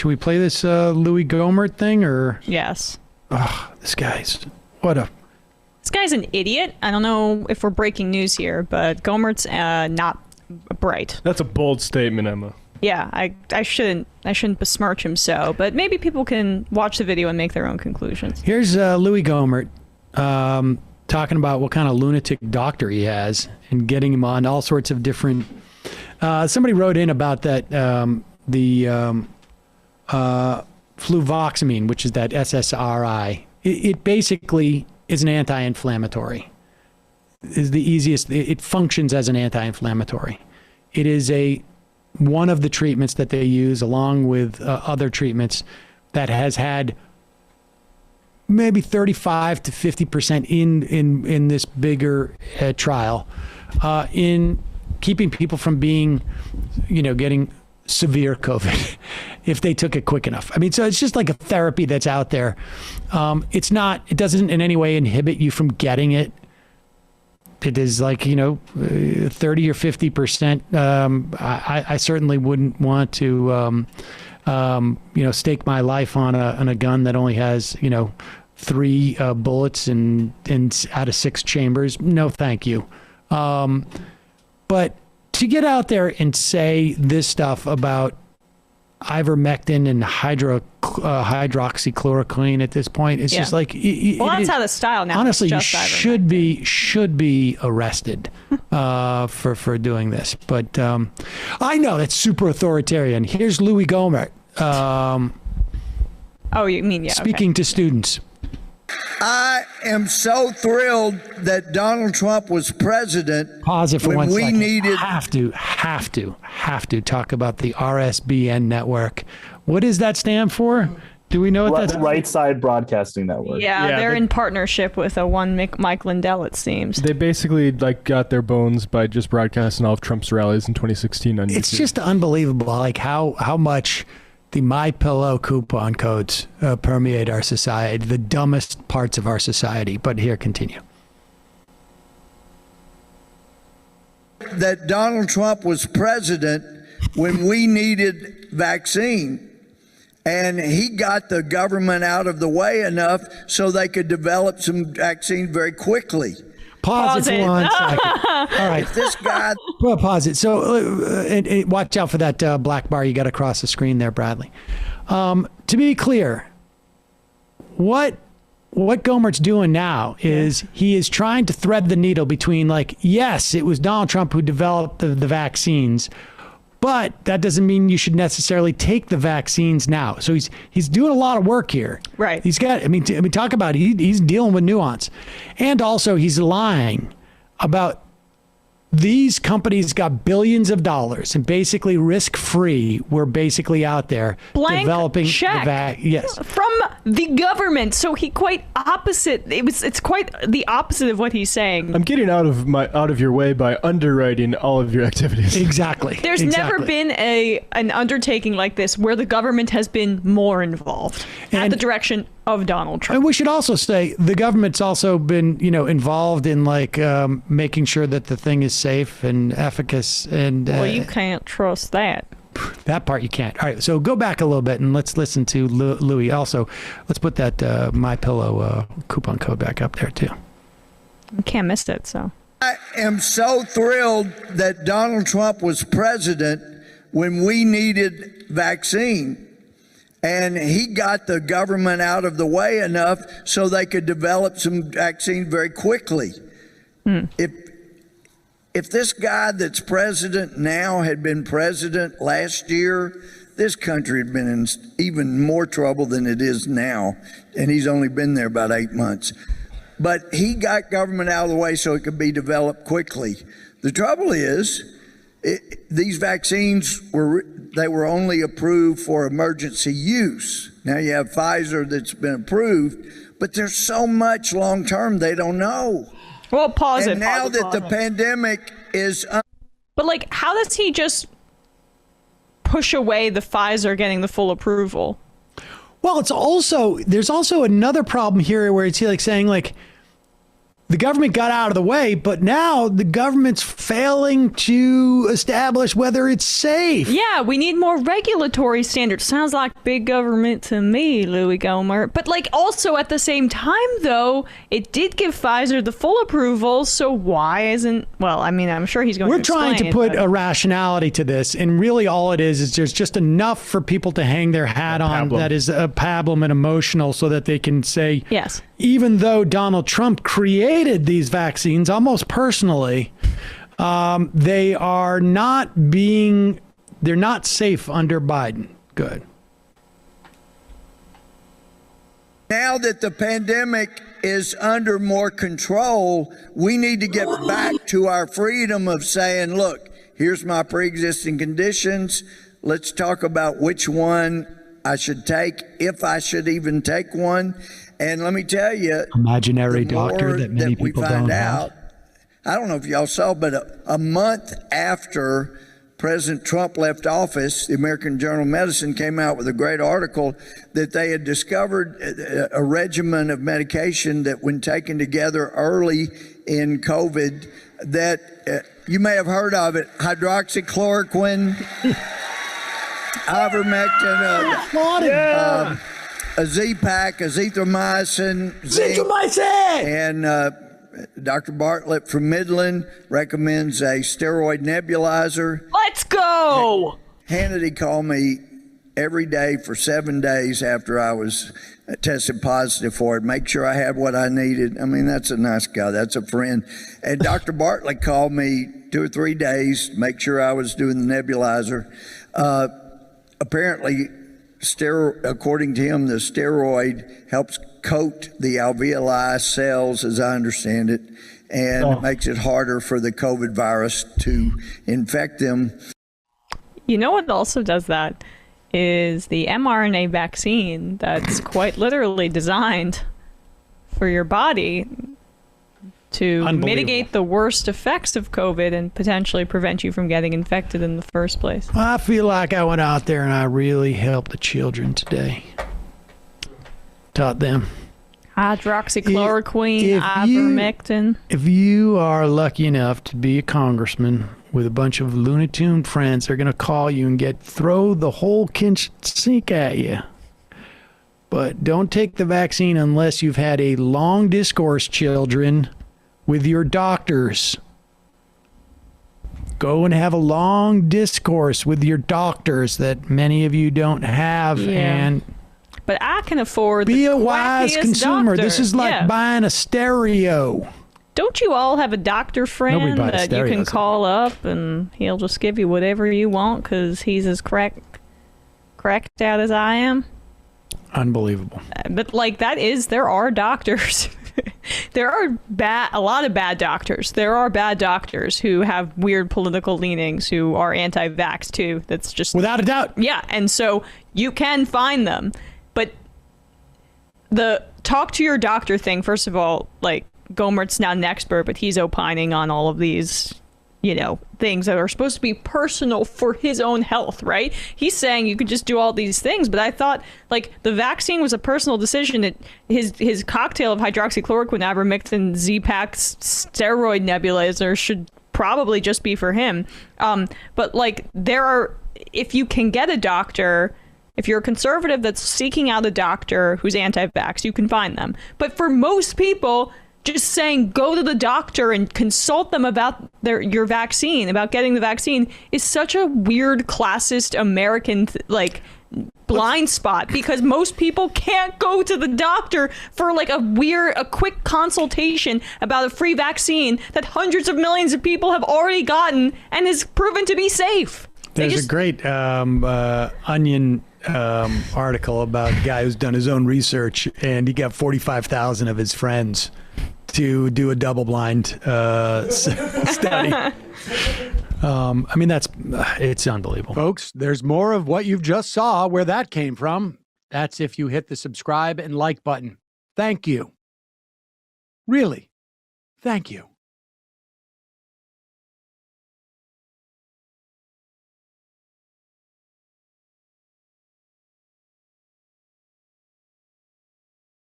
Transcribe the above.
Should we play this Louis Gohmert thing or? Yes. Oh, this guy's This guy's an idiot. I don't know if we're breaking news here, but Gohmert's not bright. That's a bold statement, Emma. Yeah, I shouldn't besmirch him so, but maybe people can watch the video and make their own conclusions. Here's Louis Gohmert talking about what kind of lunatic doctor he has and getting him on all sorts of different. Somebody wrote in about that the fluvoxamine, which is that SSRI. It basically is an anti-inflammatory. Is the easiest. It functions as an anti-inflammatory. It is one of the treatments that they use along with other treatments that has had maybe 35 to 50% in this bigger trial in keeping people from being, getting severe COVID if they took it quick enough. I mean, so it's just like a therapy that's out there. It doesn't in any way inhibit you from getting it. It is like, 30 or 50%. I certainly wouldn't want to, stake my life on a gun that only has, 3 bullets and out of 6 chambers. No, thank you. But to get out there and say this stuff about ivermectin and hydroxychloroquine at this point, it's just like that's how the style now. Honestly, you should be arrested for doing this. But I know that's super authoritarian. Here's Louis Gohmert. You mean speaking to students. I am so thrilled that Donald Trump was president. Pause it for 1 second. Needed have to talk about the RSBN network. What does that stand for? Do we know what that's? Right Side Broadcasting Network. Yeah, they're in partnership with one Mike Lindell, it seems. They basically got their bones by just broadcasting all of Trump's rallies in 2016 on YouTube. It's just unbelievable, like how much the MyPillow coupon codes permeate our society, the dumbest parts of our society. But here, continue. That Donald Trump was president when we needed vaccine. And he got the government out of the way enough so they could develop some vaccine very quickly. Pause it for 1 second. All right. This guy. Well, pause it. So watch out for that black bar you got across the screen there, Bradley. To be clear, what Gohmert's doing now is he is trying to thread the needle between yes, it was Donald Trump who developed the vaccines, but that doesn't mean you should necessarily take the vaccines now. So he's doing a lot of work here. Right. He's got, talk about it. He's dealing with nuance. And also he's lying about these companies got billions of dollars and basically risk-free were basically out there developing check yes, from the government. So it's quite the opposite of what he's saying. I'm getting out of your way by underwriting all of your activities. Exactly. There's never been an undertaking like this where the government has been more involved at the direction of Donald Trump. And we should also say the government's also been, involved in making sure that the thing is safe and efficacious. And well, you can't trust that. That part you can't. All right, so go back a little bit and let's listen to Louis. Also, let's put that MyPillow coupon code back up there too. You can't miss it. So I am so thrilled that Donald Trump was president when we needed vaccine. And he got the government out of the way enough so they could develop some vaccine very quickly. If this guy that's president now had been president last year, this country had been in even more trouble than it is now. And he's only been there about 8 months. But he got government out of the way so it could be developed quickly. The trouble is, these vaccines were only approved for emergency use. Now you have Pfizer that's been approved, but there's so much long term they don't know. Well, pause it. And now that the pandemic is, but how does he just push away the Pfizer getting the full approval? Well, there's also another problem here where it's saying the government got out of the way, but now the government's failing to establish whether it's safe. Yeah, we need more regulatory standards. Sounds like big government to me, Louis Gohmert. But like also at the same time, though, it did give Pfizer the full approval. So why isn't, well, I mean, I'm sure he's going to explain. We're trying to put a rationality to this. And really all it is there's just enough for people to hang their hat on that is a pablum and emotional so that they can say, yes, even though Donald Trump created these vaccines almost personally, they are not being, they're not safe under Biden. Good. Now that the pandemic is under more control, we need to get back to our freedom of saying, look, here's my pre-existing conditions. Let's talk about which one I should take, if I should even take one. And let me tell you, imaginary doctor that many people don't have. I don't know if y'all saw, but a month after President Trump left office, the American Journal of Medicine came out with a great article that they had discovered a regimen of medication that when taken together early in COVID, that you may have heard of it, hydroxychloroquine, ivermectin, a Z-Pack, azithromycin, and Dr. Bartlett from Midland recommends a steroid nebulizer. Let's go! Hannity called me every day for 7 days after I was tested positive for it, make sure I had what I needed. I mean, that's a nice guy. That's a friend. And Dr. Bartlett called me 2 or 3 days, make sure I was doing the nebulizer. Apparently, according to him, the steroid helps coat the alveoli cells, as I understand it, and it makes it harder for the COVID virus to infect them. You know what also does that is the mRNA vaccine that's quite literally designed for your body to mitigate the worst effects of COVID and potentially prevent you from getting infected in the first place. I feel like I went out there and I really helped the children today. Taught them. Hydroxychloroquine, ivermectin. If you are lucky enough to be a congressman with a bunch of Looney Tune friends, they're going to call you and throw the whole kitchen sink at you. But don't take the vaccine unless you've had a long discourse, children, with your doctors. Go and have a long discourse with your doctors that many of you don't have. And but I can afford be a wise consumer. Doctor. This is like buying a stereo. Don't you all have a doctor friend that you can call up and he'll just give you whatever you want because he's as cracked out as I am? Unbelievable. But like there are doctors. There are a lot of bad doctors. There are bad doctors who have weird political leanings, who are anti-vax too. That's just without a doubt. Yeah, and so you can find them. But the talk to your doctor thing, first of all, like Gohmert's not an expert, but he's opining on all of these, things that are supposed to be personal for his own health, right? He's saying you could just do all these things, but I thought like the vaccine was a personal decision. That his cocktail of hydroxychloroquine, ivermectin, Z-Pack, steroid nebulizer should probably just be for him. But like if you can get a doctor, if you're a conservative that's seeking out a doctor who's anti-vax, you can find them. But for most people, just saying go to the doctor and consult them about your vaccine, about getting the vaccine, is such a weird classist American blind spot, because most people can't go to the doctor for like a quick consultation about a free vaccine that hundreds of millions of people have already gotten and is proven to be safe. There's a great Onion article about a guy who's done his own research, and he got 45,000 of his friends to do a double-blind study. I mean, it's unbelievable. Folks, there's more of what you've just saw where that came from. That's if you hit the subscribe and like button. Thank you. Really, thank you.